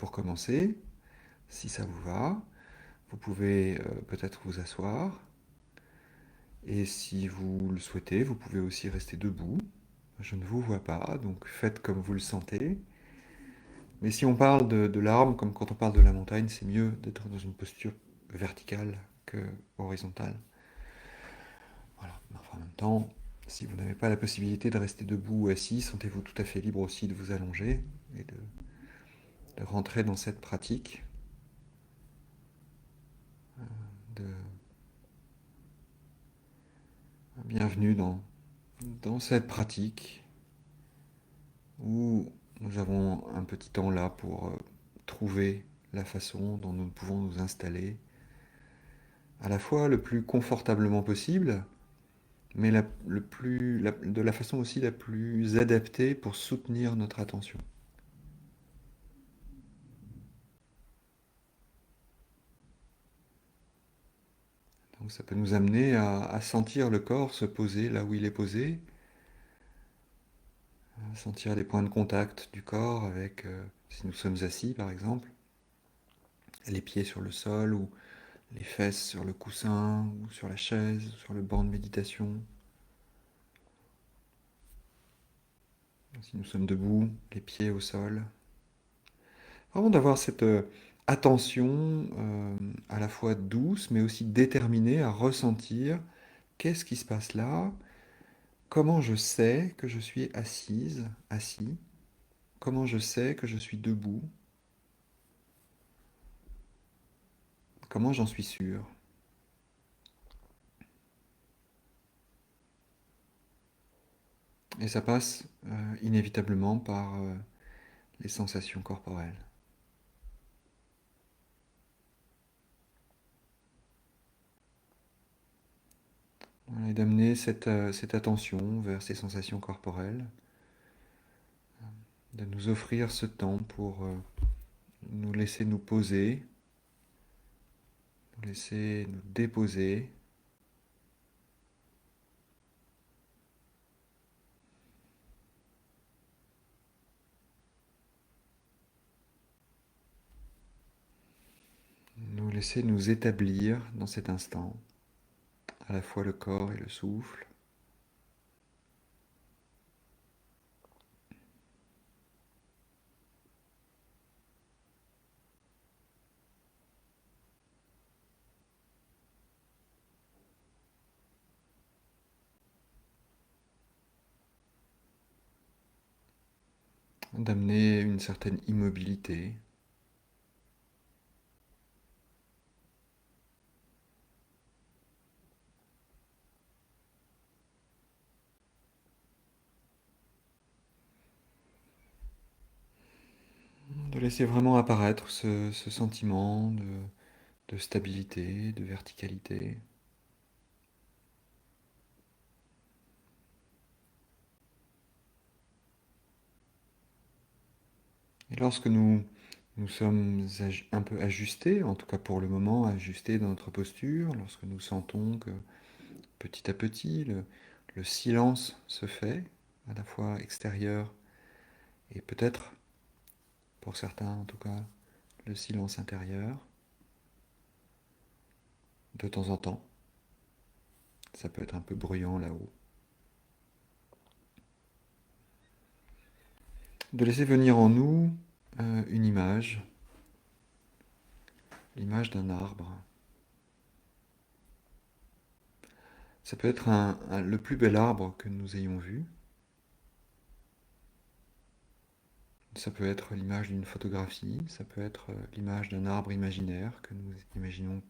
pour commencer, si ça vous va, vous pouvez peut-être vous asseoir. Et si vous le souhaitez, vous pouvez aussi rester debout. Je ne vous vois pas, donc faites comme vous le sentez. Mais si on parle de l'arbre, comme quand on parle de la montagne, c'est mieux d'être dans une posture verticale que horizontale. Voilà. Enfin, en même temps, si vous n'avez pas la possibilité de rester debout ou assis, sentez-vous tout à fait libre aussi de vous allonger et de rentrer dans cette pratique, de bienvenue dans cette pratique où nous avons un petit temps là pour trouver la façon dont nous pouvons nous installer à la fois le plus confortablement possible, mais de la façon aussi la plus adaptée pour soutenir notre attention. Donc ça peut nous amener à sentir le corps se poser là où il est posé, à sentir les points de contact du corps avec, si nous sommes assis par exemple, les pieds sur le sol ou les fesses sur le coussin ou sur la chaise, sur le banc de méditation. Si nous sommes debout, les pieds au sol. Vraiment d'avoir cette attention à la fois douce mais aussi déterminée à ressentir qu'est-ce qui se passe là, comment je sais que je suis assise, assis, comment je sais que je suis debout, comment j'en suis sûr. Et ça passe inévitablement par les sensations corporelles. Voilà, et d'amener cette attention vers ces sensations corporelles, de nous offrir ce temps pour nous laisser nous poser, nous laisser nous déposer, nous laisser nous établir dans cet instant, à la fois le corps et le souffle. D'amener une certaine immobilité, de laisser vraiment apparaître ce sentiment de stabilité, de verticalité. Et lorsque nous sommes un peu ajustés, en tout cas pour le moment ajustés dans notre posture, lorsque nous sentons que petit à petit le silence se fait, à la fois extérieur et peut-être, pour certains en tout cas, le silence intérieur, de temps en temps, ça peut être un peu bruyant là-haut. De laisser venir en nous une image, l'image d'un arbre. Ça peut être le plus bel arbre que nous ayons vu. Ça peut être l'image d'une photographie, ça peut être l'image d'un arbre imaginaire que nous imaginons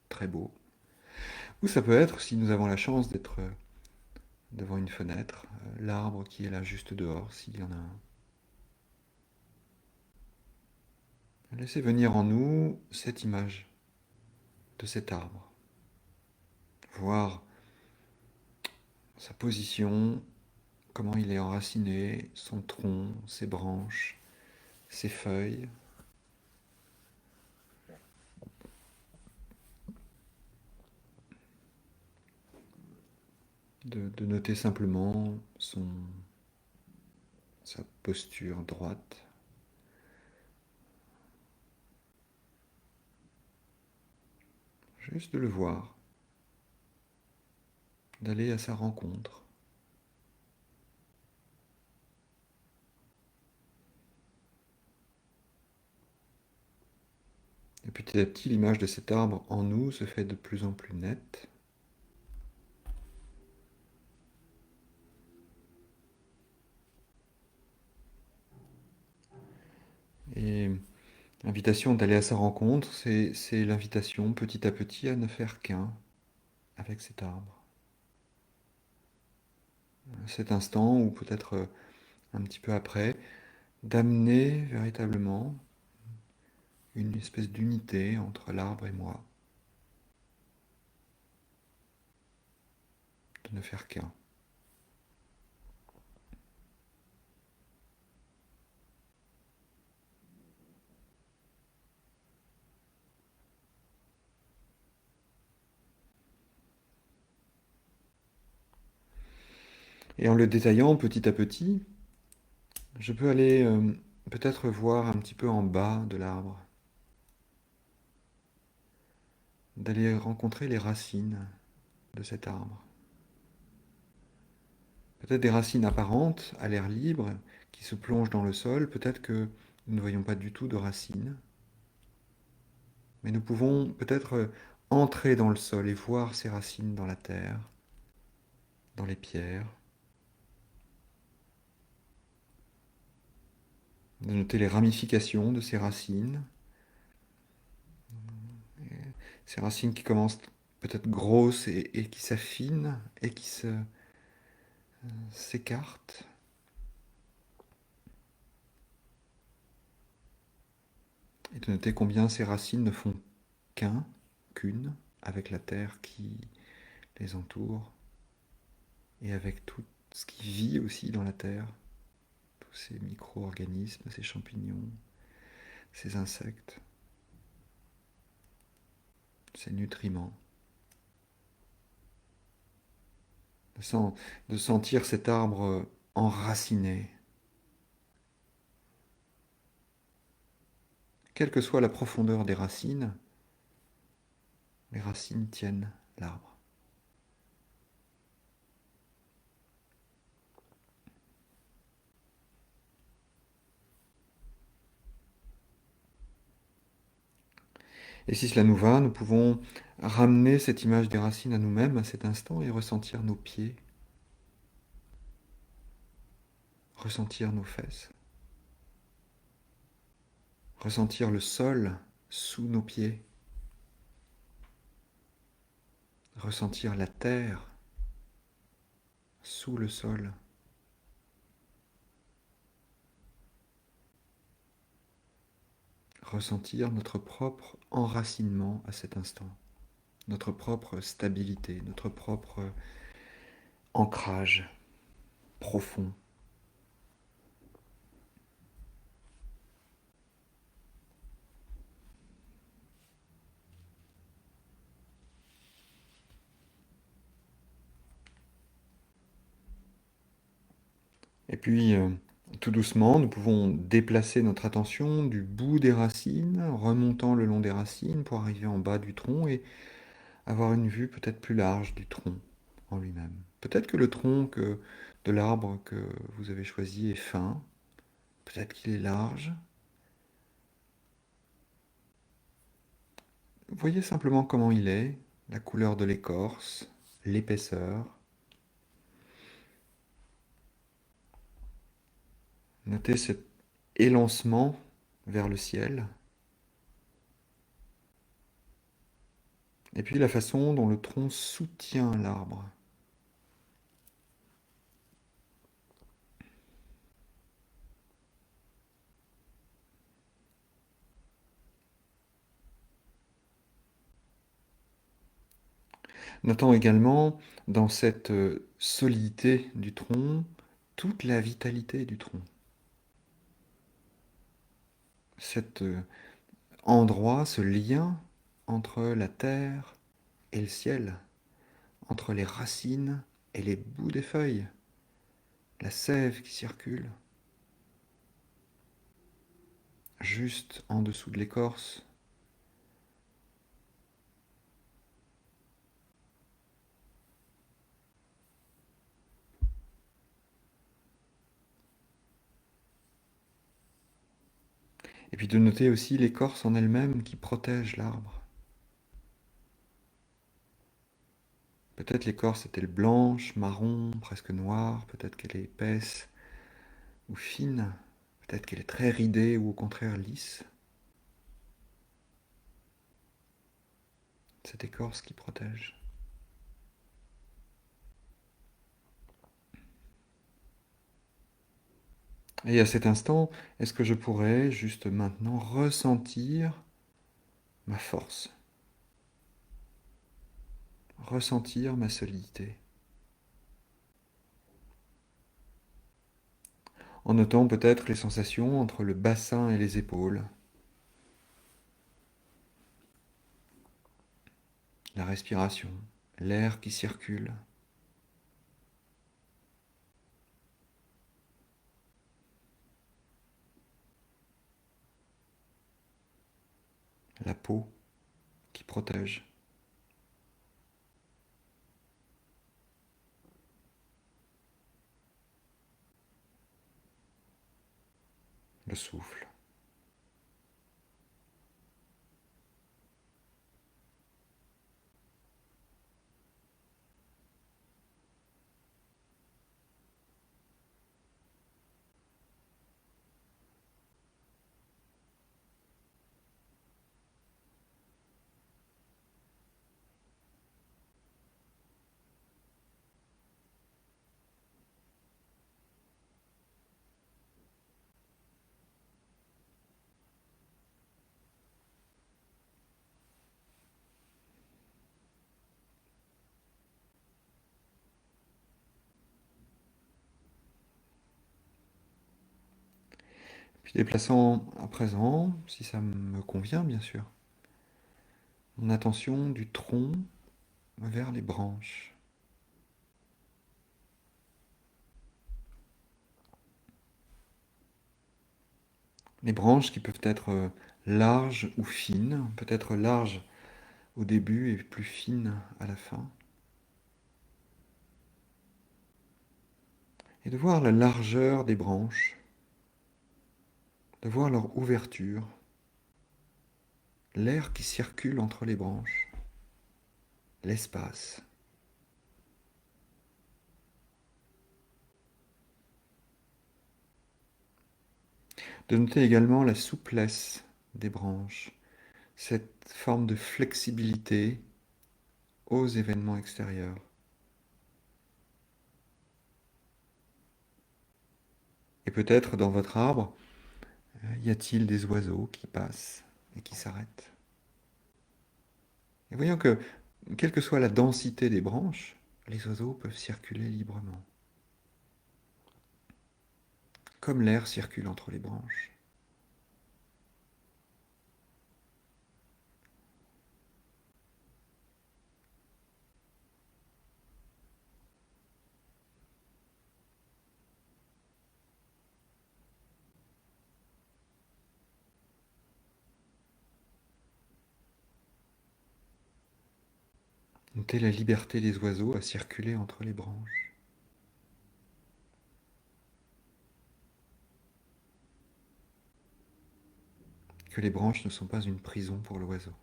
très beau. Ou ça peut être, si nous avons la chance d'être devant une fenêtre, l'arbre qui est là juste dehors, s'il y en a un. Laissez venir en nous cette image de cet arbre. Voir sa position, comment il est enraciné, son tronc, ses branches, ses feuilles. De noter simplement sa posture droite, juste de le voir, d'aller à sa rencontre. Et petit à petit, l'image de cet arbre en nous se fait de plus en plus nette. Et l'invitation d'aller à sa rencontre, c'est l'invitation petit à petit à ne faire qu'un avec cet arbre. Cet instant, ou peut-être un petit peu après, d'amener véritablement une espèce d'unité entre l'arbre et moi, de ne faire qu'un. Et en le détaillant petit à petit, je peux aller peut-être voir un petit peu en bas de l'arbre, d'aller rencontrer les racines de cet arbre. Peut-être des racines apparentes à l'air libre qui se plongent dans le sol, peut-être que nous ne voyons pas du tout de racines, mais nous pouvons peut-être entrer dans le sol et voir ces racines dans la terre, dans les pierres, de noter les ramifications de ces racines, ces racines qui commencent peut-être grosses et qui s'affinent et qui s'écartent. Et de noter combien ces racines ne font qu'une, avec la terre qui les entoure et avec tout ce qui vit aussi dans la terre, tous ces micro-organismes, ces champignons, ces insectes, ces nutriments. De sentir cet arbre enraciné, quelle que soit la profondeur des racines, les racines tiennent l'arbre. Et si cela nous va, nous pouvons ramener cette image des racines à nous-mêmes à cet instant et ressentir nos pieds, ressentir nos fesses, ressentir le sol sous nos pieds, ressentir la terre sous le sol. Ressentir notre propre enracinement à cet instant, notre propre stabilité, notre propre ancrage profond. Et puis, tout doucement, nous pouvons déplacer notre attention du bout des racines, remontant le long des racines pour arriver en bas du tronc et avoir une vue peut-être plus large du tronc en lui-même. Peut-être que le tronc de l'arbre que vous avez choisi est fin, peut-être qu'il est large. Voyez simplement comment il est, la couleur de l'écorce, l'épaisseur. Notez cet élancement vers le ciel. Et puis la façon dont le tronc soutient l'arbre. Notons également dans cette solidité du tronc toute la vitalité du tronc. Cet endroit, ce lien entre la terre et le ciel, entre les racines et les bouts des feuilles, la sève qui circule, juste en dessous de l'écorce, Et puis de noter aussi l'écorce en elle-même qui protège l'arbre. Peut-être l'écorce est-elle blanche, marron, presque noire, peut-être qu'elle est épaisse ou fine, peut-être qu'elle est très ridée ou au contraire lisse. Cette écorce qui protège. Et à cet instant, est-ce que je pourrais juste maintenant ressentir ma force, ressentir ma solidité, en notant peut-être les sensations entre le bassin et les épaules, la respiration, l'air qui circule, la peau qui protège, le souffle. Puis déplaçant à présent, si ça me convient bien sûr, mon attention du tronc vers les branches. Les branches qui peuvent être larges ou fines, peut-être larges au début et plus fines à la fin. Et de voir la largeur des branches, de voir leur ouverture, l'air qui circule entre les branches, l'espace. De noter également la souplesse des branches, cette forme de flexibilité aux événements extérieurs. Et peut-être dans votre arbre, y a-t-il des oiseaux qui passent et qui s'arrêtent? Et voyons que, quelle que soit la densité des branches, les oiseaux peuvent circuler librement, comme l'air circule entre les branches. Notez la liberté des oiseaux à circuler entre les branches. Que les branches ne sont pas une prison pour l'oiseau.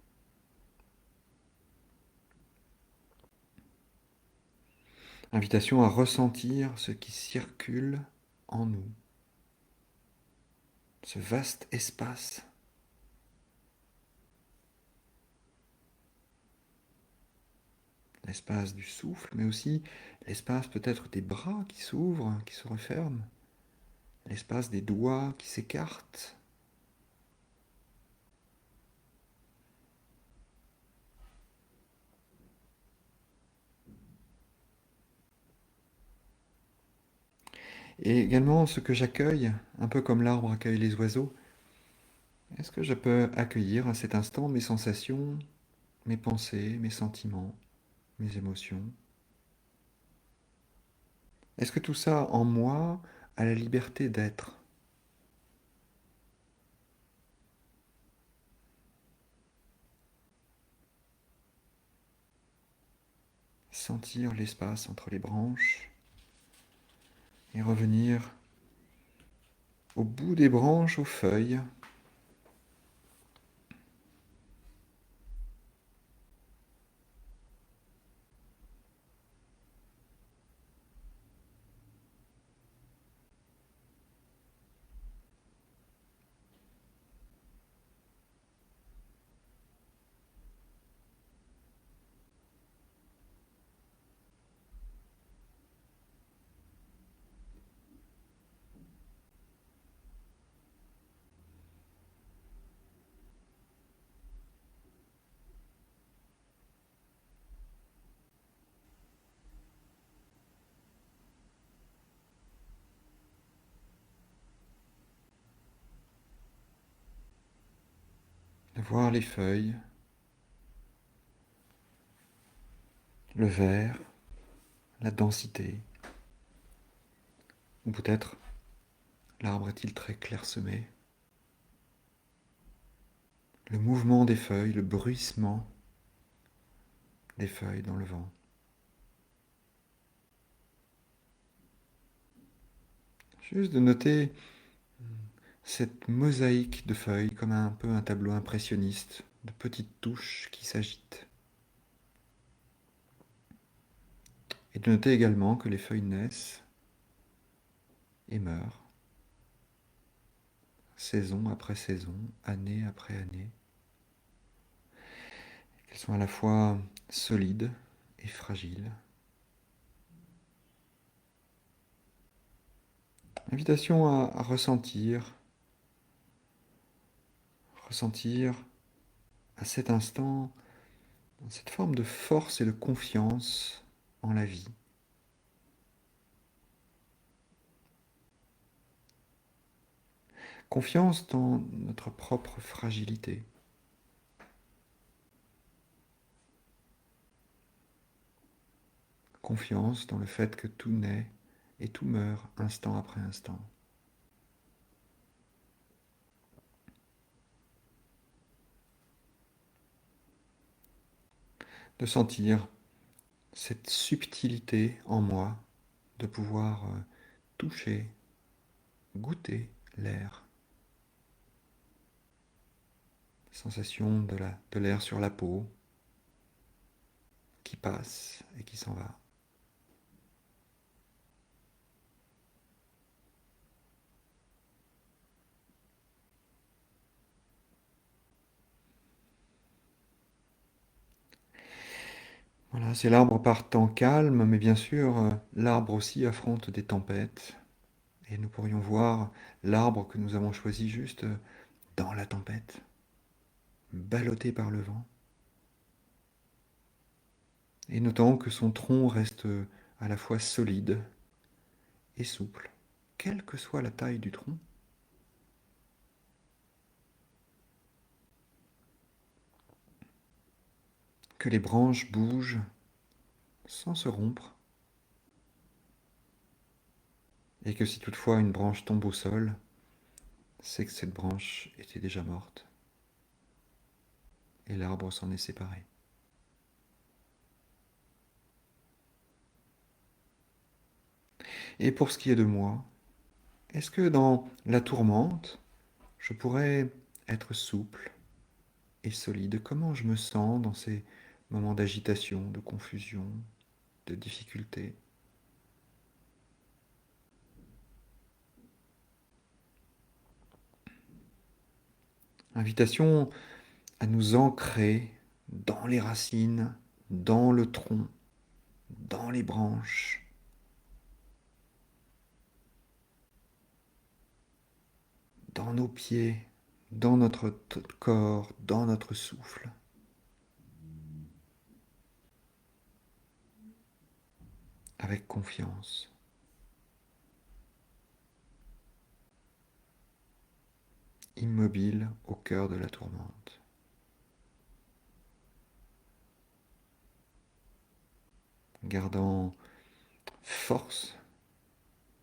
Invitation à ressentir ce qui circule en nous, ce vaste espace. L'espace du souffle, mais aussi l'espace peut-être des bras qui s'ouvrent, qui se referment, l'espace des doigts qui s'écartent. Et également ce que j'accueille, un peu comme l'arbre accueille les oiseaux. Est-ce que je peux accueillir à cet instant mes sensations, mes pensées, mes sentiments, mes émotions? Est-ce que tout ça en moi a la liberté d'être? Sentir l'espace entre les branches et revenir au bout des branches, aux feuilles, voir les feuilles, le vert, la densité, ou peut-être l'arbre est-il très clairsemé, le mouvement des feuilles, le bruissement des feuilles dans le vent. Juste de noter cette mosaïque de feuilles comme un peu un tableau impressionniste, de petites touches qui s'agitent. Et de noter également que les feuilles naissent et meurent, saison après saison, année après année. Qu'elles sont à la fois solides et fragiles. Invitation à ressentir à cet instant cette forme de force et de confiance en la vie. Confiance dans notre propre fragilité. Confiance dans le fait que tout naît et tout meurt instant après instant. De sentir cette subtilité en moi, de pouvoir toucher, goûter l'air. Sensation de l'air sur la peau qui passe et qui s'en va. Voilà, c'est l'arbre par temps calme, mais bien sûr, l'arbre aussi affronte des tempêtes. Et nous pourrions voir l'arbre que nous avons choisi juste dans la tempête, ballotté par le vent. Et notons que son tronc reste à la fois solide et souple, quelle que soit la taille du tronc. Que les branches bougent sans se rompre. Et que si toutefois une branche tombe au sol, c'est que cette branche était déjà morte. Et l'arbre s'en est séparé. Et pour ce qui est de moi, est-ce que dans la tourmente, je pourrais être souple et solide? Comment je me sens dans ces moments d'agitation, de confusion, de difficulté? Invitation à nous ancrer dans les racines, dans le tronc, dans les branches, dans nos pieds, dans notre corps, dans notre souffle. Avec confiance. Immobile au cœur de la tourmente. Gardant force,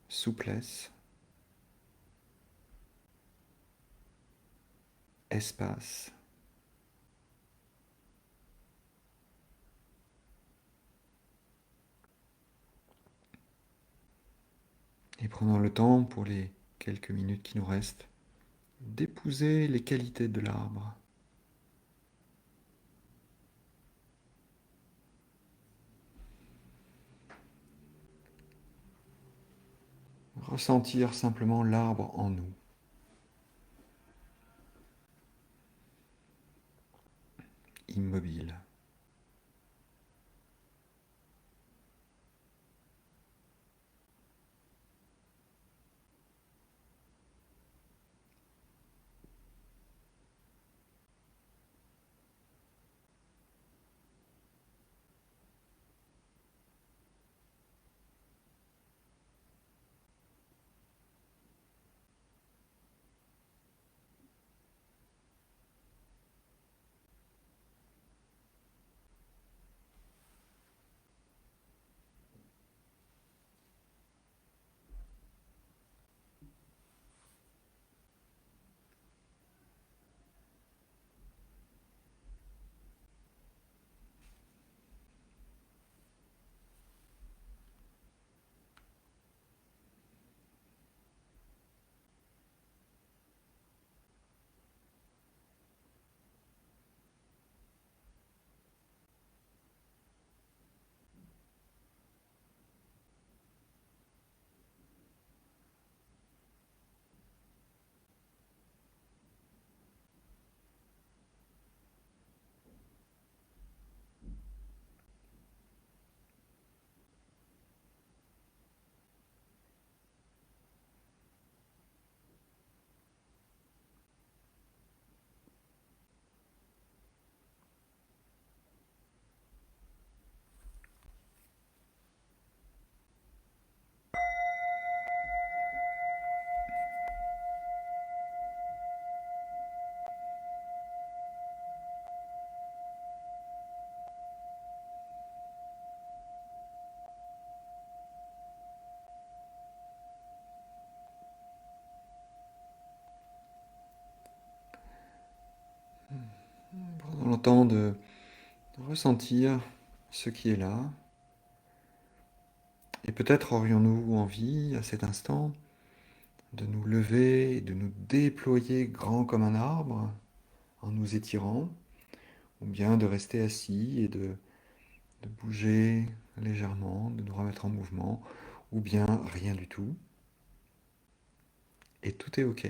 souplesse, espace. Et prenant le temps, pour les quelques minutes qui nous restent, d'épouser les qualités de l'arbre. Ressentir simplement l'arbre en nous. Immobile. Prenons le temps de ressentir ce qui est là. Et peut-être aurions-nous envie, à cet instant, de nous lever et de nous déployer grand comme un arbre en nous étirant, ou bien de rester assis et de bouger légèrement, de nous remettre en mouvement, ou bien rien du tout. Et tout est OK.